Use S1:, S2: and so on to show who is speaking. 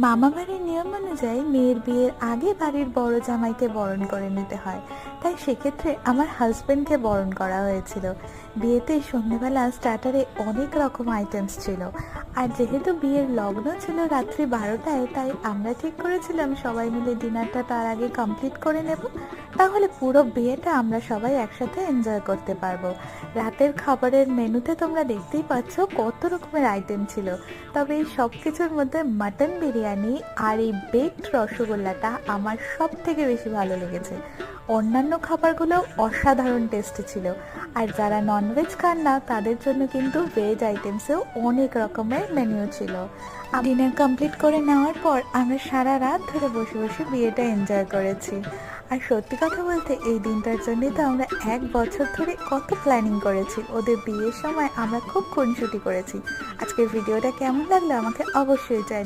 S1: মামা বাড়ির নিয়ম অনুযায়ী মেয়ের বিয়ের আগে বাড়ির বড় জামাইকে বরণ করে নিতে হয়, তাই সেক্ষেত্রে আমার হাজবেন্ডকে বরণ করা হয়েছিল। বিয়েতে সন্ধ্যেবেলা স্টার্টারে অনেক রকম আইটেমস ছিল, আর যেহেতু বিয়ের লগ্ন ছিল রাত্রি 12টায়, তাই আমরা ঠিক করেছিলাম সবাই মিলে ডিনারটা তার আগে কমপ্লিট করে নেব, তাহলে পুরো বিয়েটা আমরা সবাই একসাথে এনজয় করতে পারবো। রাতের খাবারের মেনুতে তোমরা দেখতেই পাচ্ছ কত রকমের আইটেম ছিল, তবে এই সব কিছুর মধ্যে মাটন বিরিয়ানি আর এই বেকড রসগোল্লাটা আমার সব থেকে বেশি ভালো লেগেছে। অন্যান্য খাবারগুলো অসাধারণ টেস্টি ছিল, আর যারা ননভেজ খান না তাদের জন্য কিন্তু ভেজ আইটেমসেও অনেক রকমের মেনু ছিল। ডিনার কমপ্লিট করে নেওয়ার পর আমরা সারা রাত ধরে বসে বসে বিয়েটা এনজয় করেছি। আর সত্যি কথা বলতে এই দিনটার জন্যই তো আমরা 1 বছর ধরে কত প্ল্যানিং করেছি। ওদের বিয়ের সময় আমরা খুব খুনসুটি করেছি। আজকের ভিডিওটা কেমন লাগলো আমাকে অবশ্যই জানিও।